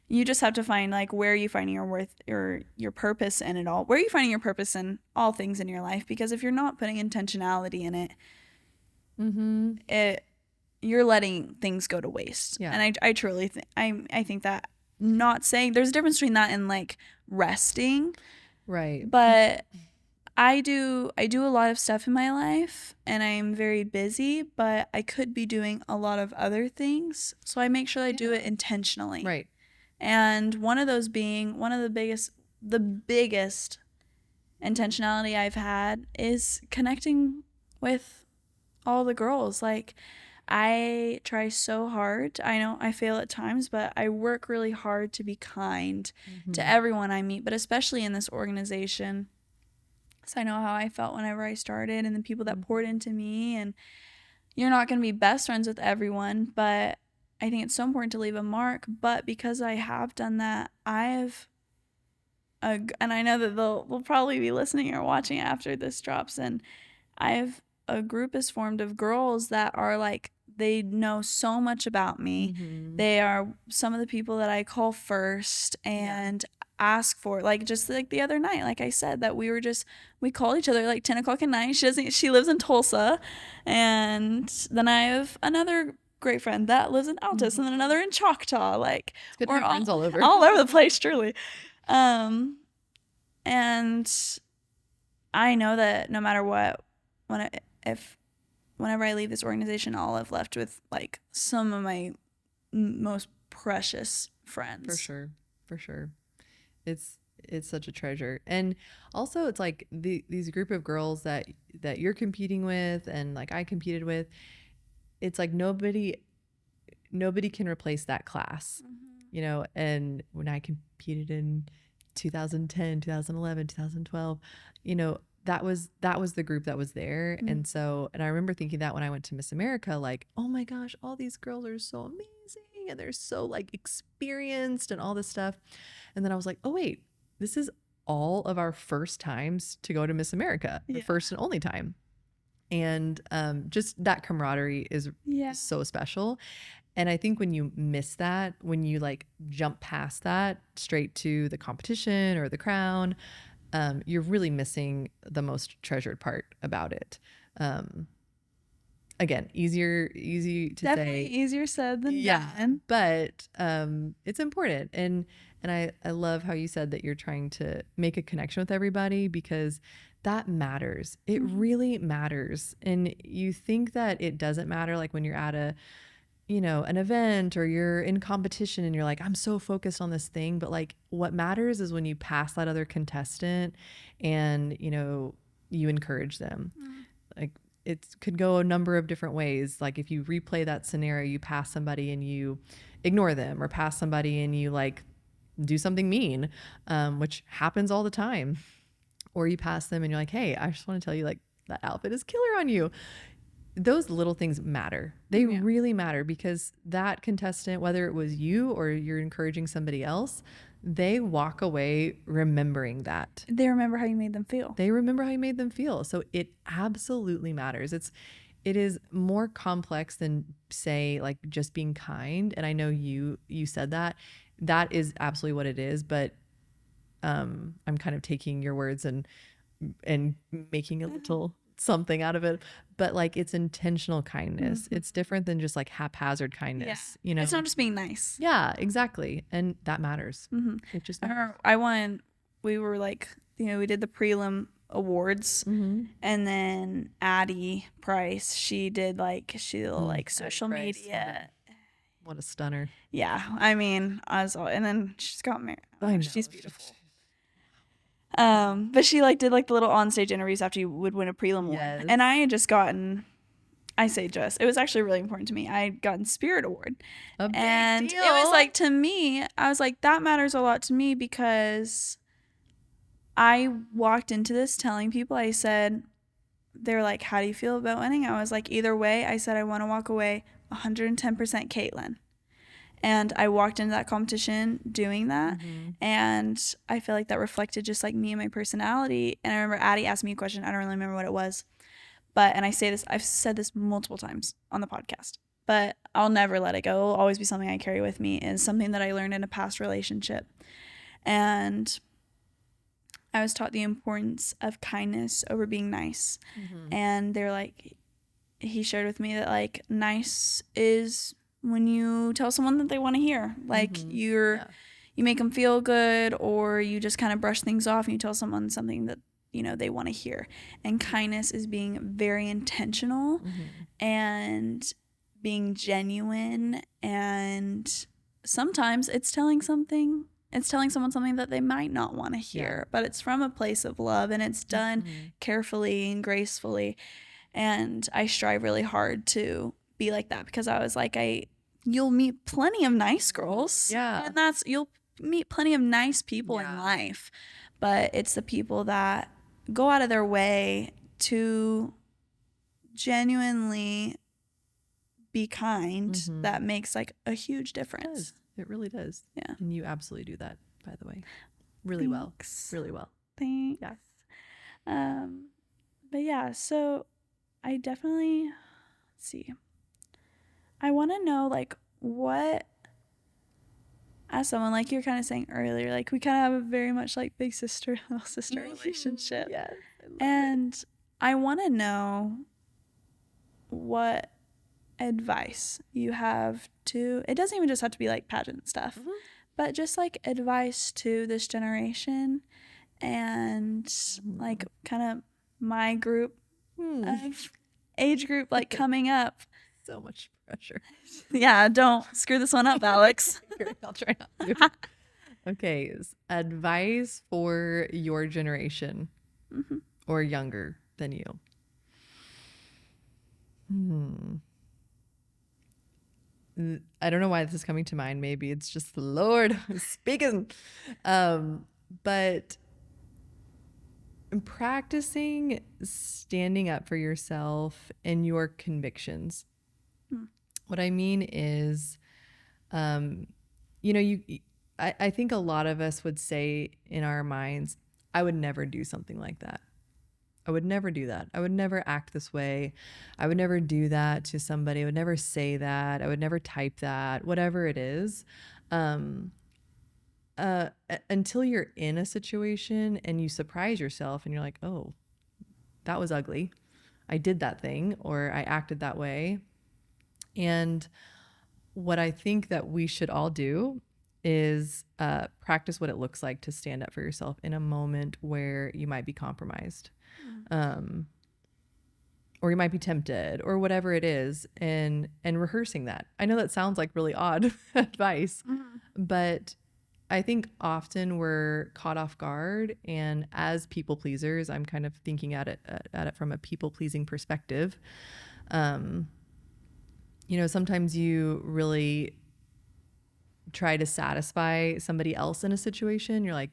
you just have to find like where are you finding your worth or your purpose in it all? Where are you finding your purpose in all things in your life? Because if you're not putting intentionality in it, you're letting things go to waste. Yeah. And I truly think I think that, not saying there's a difference between that and like resting. Right. But I do a lot of stuff in my life and I'm very busy, but I could be doing a lot of other things. So I make sure I do it intentionally. Right. And one of those being the biggest intentionality I've had is connecting with all the girls. Like, I try so hard. I know I fail at times, but I work really hard to be kind to everyone I meet, but especially in this organization. So I know how I felt whenever I started and the people that poured into me. And you're not going to be best friends with everyone, but I think it's so important to leave a mark. But because I have done that, and I know that they'll probably be listening or watching after this drops, and a group is formed of girls that are like, they know so much about me. They are some of the people that I call first and ask for, like, just like the other night, like I said, that we call each other like 10 o'clock at night. She lives in Tulsa, and then I have another great friend that lives in Altus, and then another in Choctaw. Like, it's good to have friends all over the place, truly. And I know that no matter what, if whenever I leave this organization, all I've left with like some of my most precious friends. For sure. It's such a treasure. And also it's like these group of girls that you're competing with and like I competed with, it's like nobody can replace that class, you know. And when I competed in 2010, 2011, 2012, you know, that was the group that was there. And so, and I remember thinking that when I went to Miss America, like, oh my gosh, all these girls are so amazing and they're so like experienced and all this stuff. And then I was like, oh wait, this is all of our first times to go to Miss America, the first and only time. And just that camaraderie is so special. And I think when you miss that, when you like jump past that straight to the competition or the crown, you're really missing the most treasured part about it. Again, easy to Definitely say. Easier said than done. But it's important. And I love how you said that you're trying to make a connection with everybody, because that matters. It really matters. And you think that it doesn't matter, like when you're at an event or you're in competition and you're like, I'm so focused on this thing. But like what matters is when you pass that other contestant and, you know, you encourage them. Like it could go a number of different ways. Like if you replay that scenario, you pass somebody and you ignore them, or pass somebody and you like do something mean, which happens all the time. Or you pass them and you're like, hey, I just want to tell you, like, that outfit is killer on you. Those little things matter. They really matter, because that contestant, whether it was you or you're encouraging somebody else, they walk away remembering that. They remember how you made them feel. So it absolutely matters. It is more complex than, say, like just being kind. And I know you said that. That is absolutely what it is. But I'm kind of taking your words and making a little something out of it. But like, it's intentional kindness. It's different than just like haphazard kindness. You know, it's not just being nice. Yeah, exactly. And that matters. It just matters. We were like, you know, we did the prelim awards, and then Addie Price, she did like social media. What a stunner. Yeah, I mean, and then she's got married. I know. She's beautiful. But she like did like the little onstage interviews after you would win a prelim award. And I had just gotten, it was actually really important to me. I had gotten Spirit Award. A big deal. It was like, to me, I was like, that matters a lot to me, because I walked into this telling people, I said, they're like, how do you feel about winning? I was like, either way, I said, I want to walk away 110% Caitlin. And I walked into that competition doing that. And I feel like that reflected just like me and my personality. And I remember Addie asked me a question. I don't really remember what it was. And I've said this multiple times on the podcast, but I'll never let it go. It'll always be something I carry with me. It's something that I learned in a past relationship. And I was taught the importance of kindness over being nice. And they're like, he shared with me that like nice is when you tell someone that they want to hear, like you make them feel good, or you just kind of brush things off and you tell someone something that, you know, they want to hear. And kindness is being very intentional and being genuine. And sometimes it's telling someone something that they might not want to hear, but it's from a place of love, and it's done carefully and gracefully. And I strive really hard to be like that, because I was like, you'll meet plenty of nice girls. Yeah. And you'll meet plenty of nice people in life. But it's the people that go out of their way to genuinely be kind that makes like a huge difference. It really does. Yeah. And you absolutely do that, by the way. Really well. Really well. Thanks. Yeah. But yeah, so I definitely, let's see. I want to know, like, what, as someone, like you're kind of saying earlier, like, we kind of have a very much, like, big sister, little sister relationship. Yes. I want to know what advice you have to, it doesn't even just have to be, like, pageant stuff, but just, like, advice to this generation and, like, kind of my group of age group like coming up. So much pressure. Yeah, don't screw this one up, Alex. I'll try not to. Okay, advice for your generation or younger than you. I don't know why this is coming to mind. Maybe it's just the Lord speaking. But practicing standing up for yourself and your convictions. What I mean is, I think a lot of us would say in our minds, I would never do something like that. I would never do that. I would never act this way. I would never do that to somebody. I would never say that. I would never type that, whatever it is. Until you're in a situation and you surprise yourself and you're like, oh, that was ugly. I did that thing, or I acted that way. And what I think that we should all do is practice what it looks like to stand up for yourself in a moment where you might be compromised. Or you might be tempted, or whatever it is, and rehearsing that. I know that sounds like really odd advice, but I think often we're caught off guard, and as people pleasers, I'm kind of thinking at it from a people pleasing perspective. Sometimes you really try to satisfy somebody else in a situation. You're like,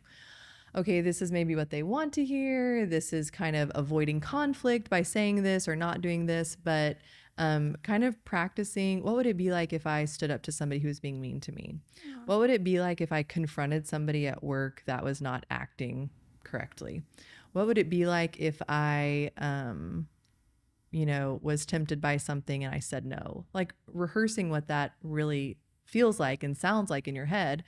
okay, this is maybe what they want to hear. This is kind of avoiding conflict by saying this or not doing this, but kind of practicing, what would it be like if I stood up to somebody who was being mean to me? Yeah. What would it be like if I confronted somebody at work that was not acting correctly? What would it be like if I, was tempted by something and I said no? Like rehearsing what that really feels like and sounds like in your head.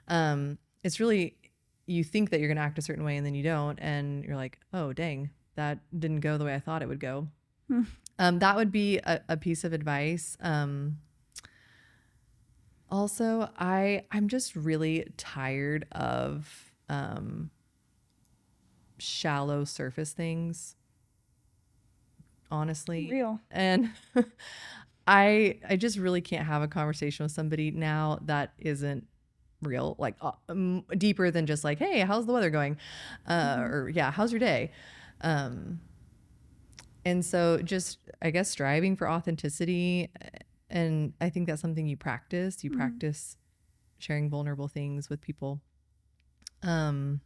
It's really, you think that you're going to act a certain way and then you don't. And you're like, oh, dang, that didn't go the way I thought it would go. That would be a piece of advice. Also, I'm just really tired of shallow surface things, honestly. Real. And I just really can't have a conversation with somebody now that isn't real, like deeper than just like, hey, how's the weather going? Or yeah, how's your day? And so just, I guess, striving for authenticity. And I think that's something you practice. You practice sharing vulnerable things with people. I'm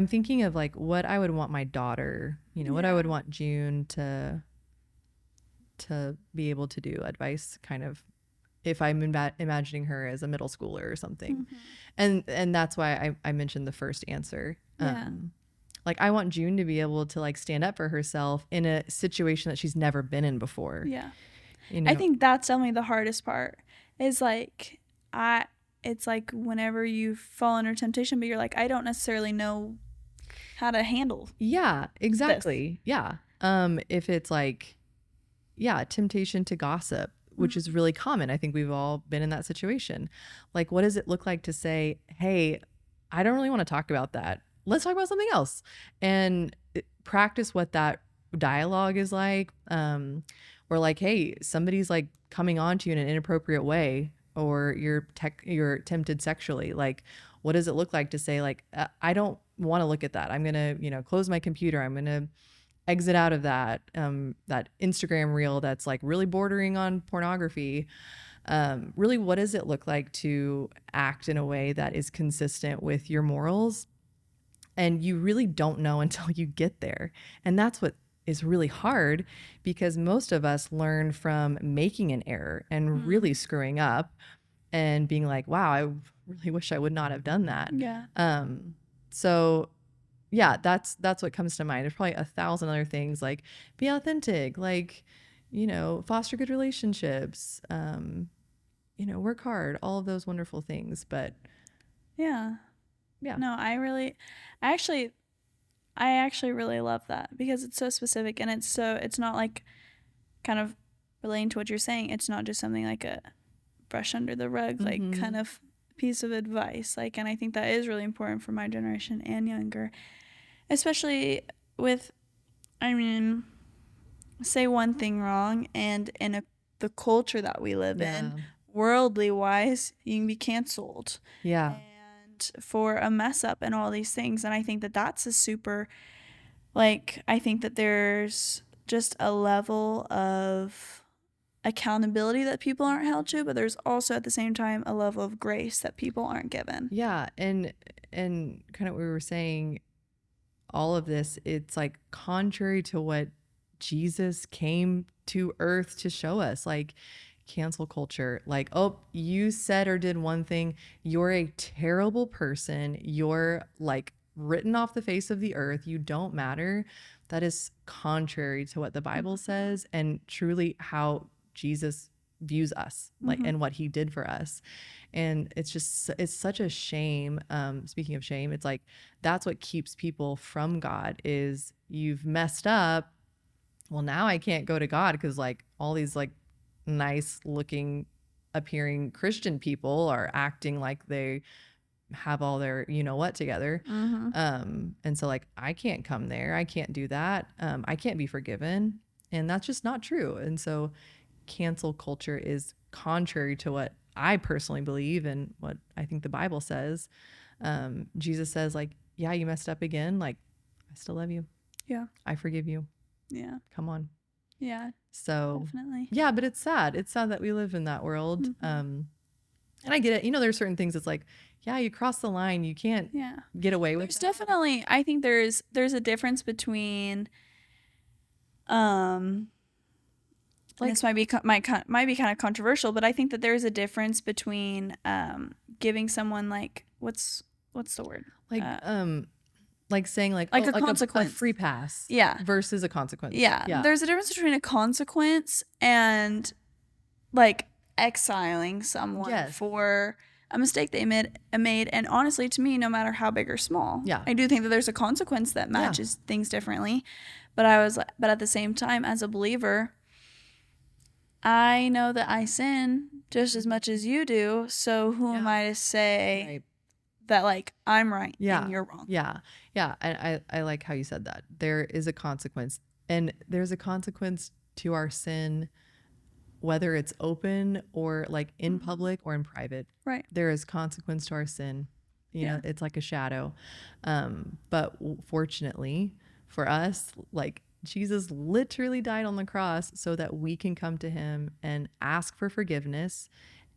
thinking of like what I would want my daughter, what I would want June to be able to do. Advice kind of, if I'm imagining her as a middle schooler or something. And that's why I mentioned the first answer. Like I want June to be able to like stand up for herself in a situation that she's never been in before. Yeah. I think that's definitely the hardest part is like, it's like whenever you fall under temptation, but you're like, I don't necessarily know how to handle. Yeah, exactly. This. Yeah. If it's like, temptation to gossip, which is really common. I think we've all been in that situation. Like, what does it look like to say, hey, I don't really want to talk about that. Let's talk about something else, and practice what that dialogue is like. Or like, hey, somebody's like coming on to you in an inappropriate way, or you're tempted sexually. Like, what does it look like to say like, I don't want to look at that. I'm going to, close my computer. I'm going to exit out of that Instagram reel that's like really bordering on pornography. Really, what does it look like to act in a way that is consistent with your morals? And you really don't know until you get there. And that's what is really hard, because most of us learn from making an error and really screwing up and being like, wow, I really wish I would not have done that. Yeah. So yeah, that's what comes to mind. There's probably 1,000 other things, like be authentic, like, foster good relationships, work hard, all of those wonderful things. But yeah. No, I actually really love that, because it's so specific, and it's not like kind of relating to what you're saying. It's not just something like a brush under the rug, like kind of piece of advice. Like, and I think that is really important for my generation and younger, especially with, say one thing wrong, and in the culture that we live Yeah. in, worldly wise, you can be canceled. Yeah. And for a mess up and all these things. And I think that that's a super, like, I think that there's just a level of accountability that people aren't held to, but there's also at the same time a level of grace that people aren't given. Yeah. And kind of what we were saying, all of this, it's like contrary to what Jesus came to earth to show us. Like, cancel culture, like, oh, you said or did one thing, you're a terrible person, you're like written off the face of the earth, you don't matter. That is contrary to what the Bible says and truly how Jesus views us, like, and what he did for us. And it's such a shame. Speaking of shame, it's like that's what keeps people from God is you've messed up. Well, now I can't go to God because like all these like nice looking appearing Christian people are acting like they have all their you know what together. And so like I can't come there, I can't do that, I can't be forgiven, and that's just not true. And so cancel culture is contrary to what I personally believe and what I think the Bible says. Jesus says like, yeah, you messed up again, like I still love you, I forgive you, come on. So Definitely. Yeah, but it's sad. It's sad that we live in that world. And I get it. You know, there's certain things it's like, yeah, you cross the line, you can't get away with. There's definitely, I think there's a difference between, like, this might be kind of controversial, but I think that there is a difference between giving someone like what's the word, like saying like a consequence, a free pass, versus a consequence. There's a difference between a consequence and like exiling someone for a mistake they made. And honestly, to me, no matter how big or small, I do think that there's a consequence that matches things differently. But at the same time, as a believer, I know that I sin just as much as you do. So who am I to say that like I'm right and you're wrong? And I like how you said that. There is a consequence, and there's a consequence to our sin, whether it's open or like in public or in private. There is consequence to our sin. You know, it's like a shadow. But fortunately for us, like Jesus literally died on the cross so that we can come to him and ask for forgiveness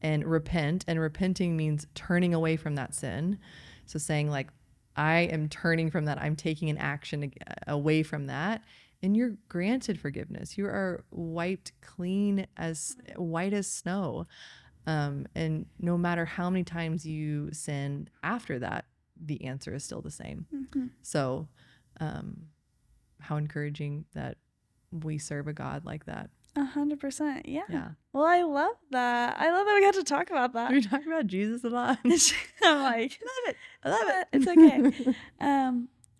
and repent. And repenting means turning away from that sin. So saying like, I am turning from that. I'm taking an action away from that. And you're granted forgiveness. You are wiped clean, as white as snow. And no matter how many times you sin after that, the answer is still the same. So how encouraging that we serve a God like that. 100%. Yeah. Well, I love that. I love that we got to talk about that. We talk about Jesus a lot. I'm like, I love it. It's okay.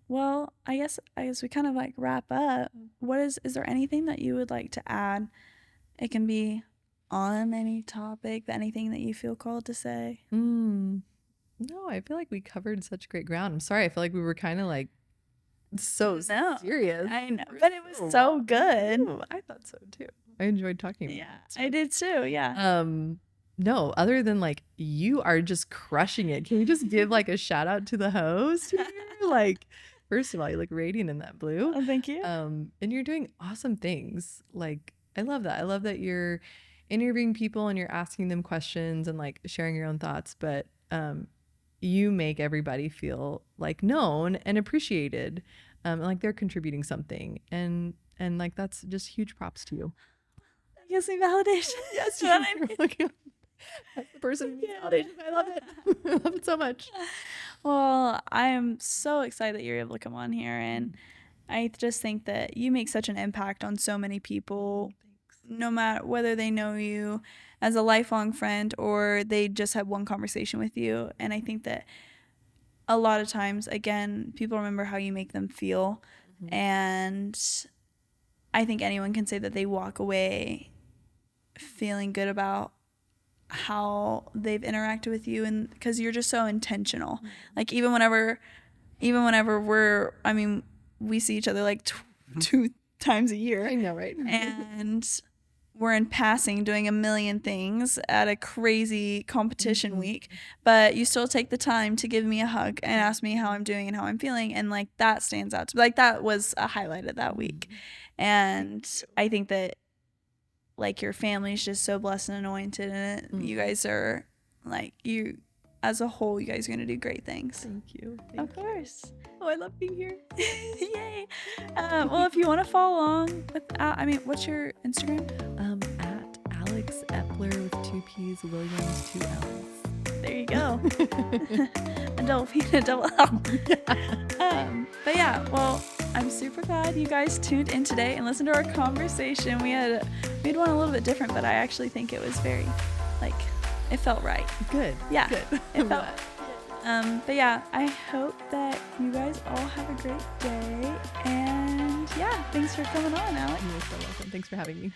Well, I guess we kind of like wrap up. Is there anything that you would like to add? It can be on any topic, anything that you feel called to say. No, I feel like we covered such great ground. I'm sorry. I feel like we were kind of like serious. I know, but it was so good. I thought so too. I enjoyed talking about it. I did too. Yeah. No, other than like you are just crushing it. Can you just give like a shout out to the host here? Like, first of all, you look radiant in that blue. Oh, thank you. And you're doing awesome things. Like, I love that. I love that you're interviewing people and you're asking them questions and like sharing your own thoughts, but you make everybody feel like known and appreciated, like they're contributing something, and like that's just huge props to you. That gives me validation. Yes, that's the person who needs validation. I love it. I love it so much. Well, I am so excited that you're able to come on here, and I just think that you make such an impact on so many people. No matter whether they know you as a lifelong friend or they just had one conversation with you. And I think that a lot of times, again, people remember how you make them feel. And I think anyone can say that they walk away feeling good about how they've interacted with you, and because you're just so intentional. Like even whenever we see each other like times a year. I know, right? And we're in passing doing a million things at a crazy competition week, but you still take the time to give me a hug and ask me how I'm doing and how I'm feeling. And like that stands out to me. Like that was a highlight of that week. And I think that like your family's just so blessed and anointed, and you guys are like, you as a whole, you guys are going to do great things. Thank you. Of course. Oh, I love being here. Yay. Well, if you want to follow along with, what's your Instagram? At Alex Eppler with 2 P's, Williams, 2 L's. There you go. A double P and a double L. But yeah, well, I'm super glad you guys tuned in today and listened to our conversation. We had one a little bit different, but I actually think it was very, like, it felt right. Good. Yeah. Good. It felt. But yeah, I hope that you guys all have a great day. And yeah, thanks for coming on, Alex. You're so welcome. Thanks for having me.